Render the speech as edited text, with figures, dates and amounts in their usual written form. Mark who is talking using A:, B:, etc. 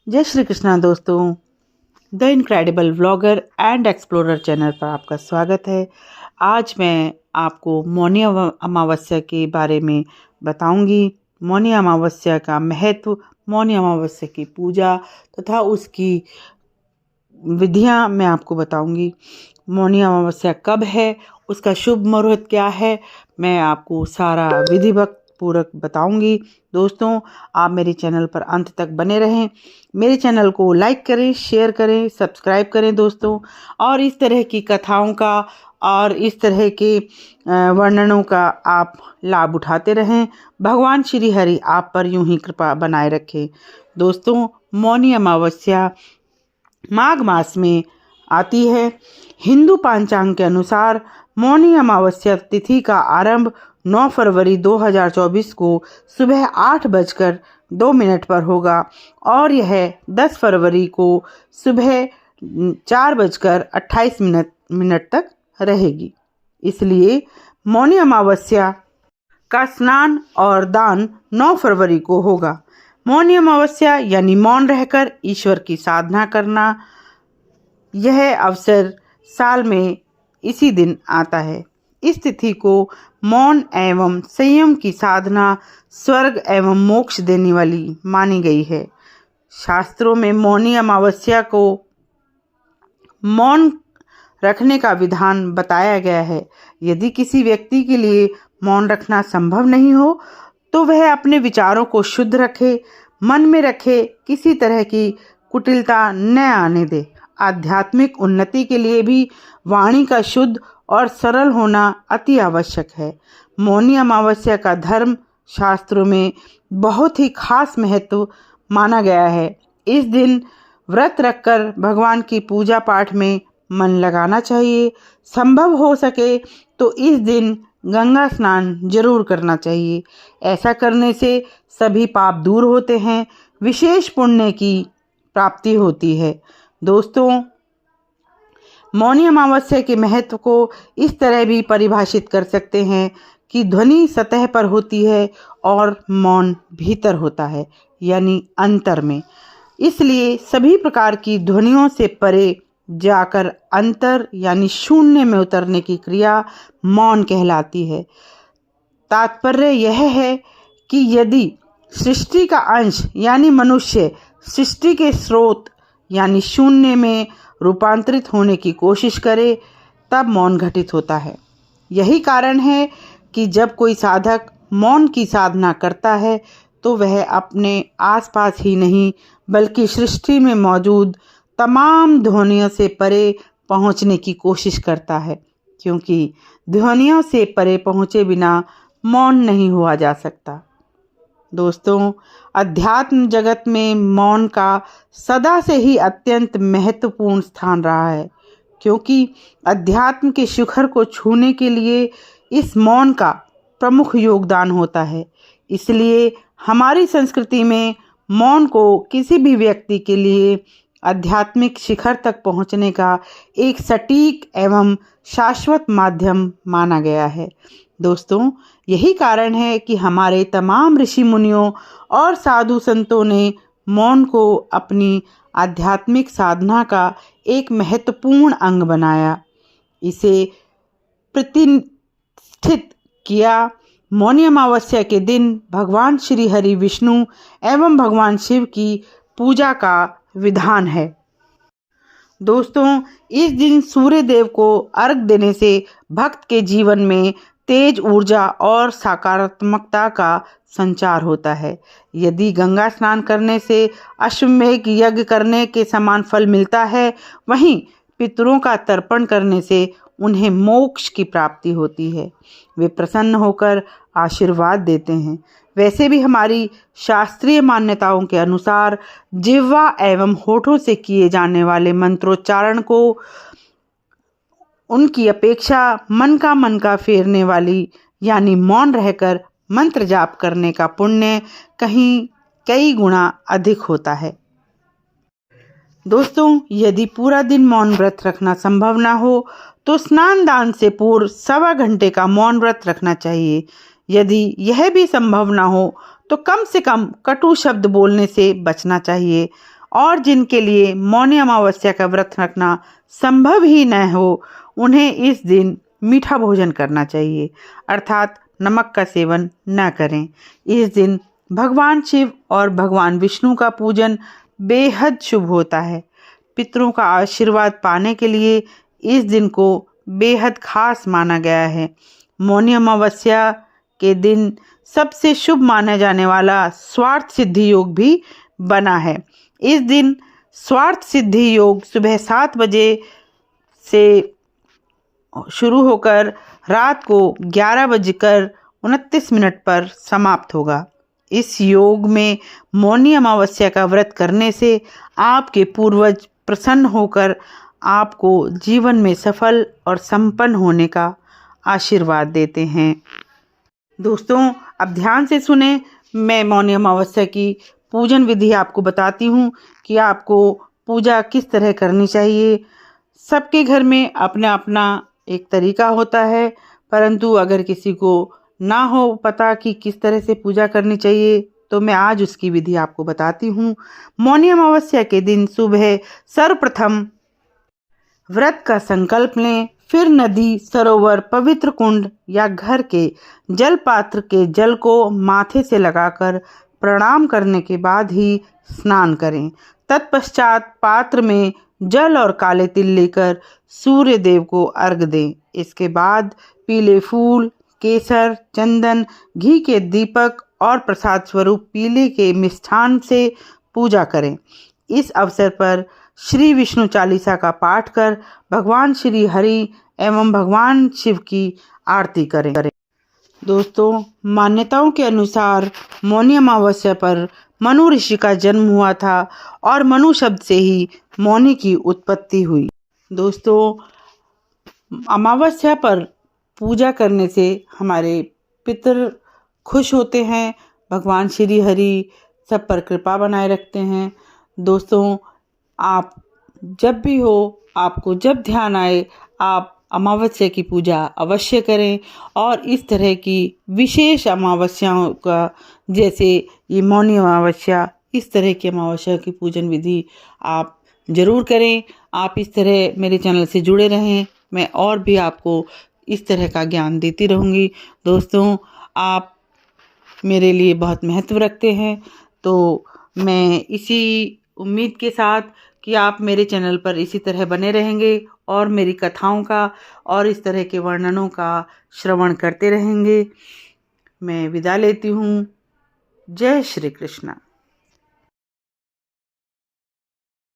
A: जय श्री कृष्णा दोस्तों, the incredible vlogger and explorer channel पर आपका स्वागत है। आज मैं आपको मौनी अमावस्या के बारे में बताऊंगी। मौनी अमावस्या का महत्व, मौनी अमावस्या की पूजा तथा उसकी विधियां मैं आपको बताऊंगी। मौनी अमावस्या कब है, उसका शुभ मुहूर्त क्या है, मैं आपको सारा विधिवत पूर्वक बताऊंगी। दोस्तों, आप मेरे चैनल पर अंत तक बने रहें। मेरे चैनल को लाइक करें, शेयर करें, सब्सक्राइब करें दोस्तों, और इस तरह की कथाओं का और इस तरह के वर्णनों का आप लाभ उठाते रहें। भगवान श्री हरि आप पर यूं ही कृपा बनाए रखें। दोस्तों, मौनी अमावस्या माघ मास में आती है। हिंदू पंचांग के अनुसार मौनी अमावस्या तिथि का आरंभ 9 फरवरी 2024 को सुबह 8:02 पर होगा और यह 10 फरवरी को सुबह 4:28 तक रहेगी। इसलिए मौनी अमावस्या का स्नान और दान 9 फरवरी को होगा। मौनी अमावस्या यानी मौन रहकर ईश्वर की साधना करना, यह अवसर साल में इसी दिन आता है। इस तिथि को मौन एवं संयम की साधना स्वर्ग एवं मोक्ष देने वाली मानी गई है। शास्त्रों में मौनी अमावस्या को मौन रखने का विधान बताया गया है। यदि किसी व्यक्ति के लिए मौन रखना संभव नहीं हो तो वह अपने विचारों को शुद्ध रखे, मन में रखे, किसी तरह की कुटिलता न आने दे। आध्यात्मिक उन्नति के लिए भी वाणी का शुद्ध और सरल होना अति आवश्यक है। मौनी अमावस्या का धर्म शास्त्रों में बहुत ही खास महत्व माना गया है। इस दिन व्रत रखकर भगवान की पूजा पाठ में मन लगाना चाहिए। संभव हो सके तो इस दिन गंगा स्नान जरूर करना चाहिए। ऐसा करने से सभी पाप दूर होते हैं, विशेष पुण्य की प्राप्ति होती है। दोस्तों, मौनी अमावस्या के महत्व को इस तरह भी परिभाषित कर सकते हैं कि ध्वनि सतह पर होती है और मौन भीतर होता है, यानी अंतर में। इसलिए सभी प्रकार की ध्वनियों से परे जाकर अंतर यानी शून्य में उतरने की क्रिया मौन कहलाती है। तात्पर्य यह है कि यदि सृष्टि का अंश यानी मनुष्य सृष्टि के स्रोत यानी शून्य में रूपांतरित होने की कोशिश करे तब मौन घटित होता है। यही कारण है कि जब कोई साधक मौन की साधना करता है तो वह अपने आसपास ही नहीं बल्कि सृष्टि में मौजूद तमाम ध्वनियों से परे पहुंचने की कोशिश करता है, क्योंकि ध्वनियों से परे पहुंचे बिना मौन नहीं हुआ जा सकता। दोस्तों, अध्यात्म जगत में मौन का सदा से ही अत्यंत महत्वपूर्ण स्थान रहा है, क्योंकि अध्यात्म के शिखर को छूने के लिए इस मौन का प्रमुख योगदान होता है। इसलिए हमारी संस्कृति में मौन को किसी भी व्यक्ति के लिए आध्यात्मिक शिखर तक पहुंचने का एक सटीक एवं शाश्वत माध्यम माना गया है। दोस्तों, यही कारण है कि हमारे तमाम ऋषि मुनियों और साधु संतों ने मौन को अपनी आध्यात्मिक साधना का एक महत्वपूर्ण अंग बनाया, इसे प्रतिष्ठित किया। मौनी अमावस्या के दिन भगवान श्री हरि विष्णु एवं भगवान शिव की पूजा का विधान है। दोस्तों, इस दिन सूर्य देव को अर्घ देने से भक्त के जीवन में तेज ऊर्जा और सकारात्मकता का संचार होता है। यदि गंगा स्नान करने से अश्वमेध यज्ञ करने के समान फल मिलता है, वहीं पितरों का तर्पण करने से उन्हें मोक्ष की प्राप्ति होती है। वे प्रसन्न होकर आशीर्वाद देते हैं। वैसे भी हमारी शास्त्रीय मान्यताओं के अनुसार जिह्वा एवं होठों से किए जाने वाले मंत्रोच्चारण को उनकी अपेक्षा मन का फेरने वाली यानी मौन रहकर मंत्र जाप करने का पुण्य कई गुना अधिक होता है। दोस्तों, यदि पूरा दिन मौन व्रत रखना संभव ना हो तो स्नान दान से पूर्व 1.25 घंटे का मौन व्रत रखना चाहिए। यदि यह भी संभव ना हो तो कम से कम कटु शब्द बोलने से बचना चाहिए और जिनके लिए मौनी अमावस्या का व्रत रखना संभव ही न हो, उन्हें इस दिन मीठा भोजन करना चाहिए, अर्थात नमक का सेवन न करें। इस दिन भगवान शिव और भगवान विष्णु का पूजन बेहद शुभ होता है। पितरों का आशीर्वाद पाने के लिए इस दिन को बेहद खास माना गया है। मौनी अमावस्या के दिन सबसे शुभ माना जाने वाला स्वार्थ सिद्धि योग भी बना है। इस दिन स्वार्थ सिद्धि योग सुबह 7 बजे से शुरू होकर रात को 11:29 पर समाप्त होगा। इस योग में मौनी अमावस्या का व्रत करने से आपके पूर्वज प्रसन्न होकर आपको जीवन में सफल और संपन्न होने का आशीर्वाद देते हैं। दोस्तों, अब ध्यान से सुने, मैं मौनी अमावस्या की पूजन विधि आपको बताती हूँ कि आपको पूजा किस तरह करनी चाहिए। सबके घर में अपना अपना एक तरीका होता है, परंतु अगर किसी को ना हो पता कि किस तरह से पूजा करनी चाहिए, तो मैं आज उसकी विधि आपको बताती हूँ। मौनी अमावस्या के दिन सुबह सर्वप्रथम व्रत का संकल्प लें, फिर नदी, सरोवर, पवित्र कुंड या घर के जल पात्र के जल को माथे से लगाकर प्रणाम करने के बाद ही स्नान करें। तत्पश्चात पात्र में जल और काले तिल लेकर सूर्य देव को अर्घ्य दें। इसके बाद पीले फूल, केसर, चंदन, घी के दीपक और प्रसाद स्वरूप पीले के मिष्ठान से पूजा करें। इस अवसर पर श्री विष्णु चालीसा का पाठ कर भगवान श्री हरि एवं भगवान शिव की आरती करें। दोस्तों, मान्यताओं के अनुसार मौनी अमावस्या पर मनु ऋषि का जन्म हुआ था और मनु शब्द से ही मौनी की उत्पत्ति हुई। दोस्तों, अमावस्या पर पूजा करने से हमारे पितर खुश होते हैं, भगवान श्री हरि सब पर कृपा बनाए रखते हैं। दोस्तों, आप जब भी हो, आपको जब ध्यान आए, आप अमावस्या की पूजा अवश्य करें और इस तरह की विशेष अमावस्याओं का, जैसे ये मौनी अमावस्या, इस तरह की अमावस्या की पूजन विधि आप ज़रूर करें। आप इस तरह मेरे चैनल से जुड़े रहें, मैं और भी आपको इस तरह का ज्ञान देती रहूँगी। दोस्तों, आप मेरे लिए बहुत महत्व रखते हैं, तो मैं इसी उम्मीद के साथ कि आप मेरे चैनल पर इसी तरह बने रहेंगे और मेरी कथाओं का और इस तरह के वर्णनों का श्रवण करते रहेंगे। मैं विदा लेती हूँ। जय श्री कृष्ण।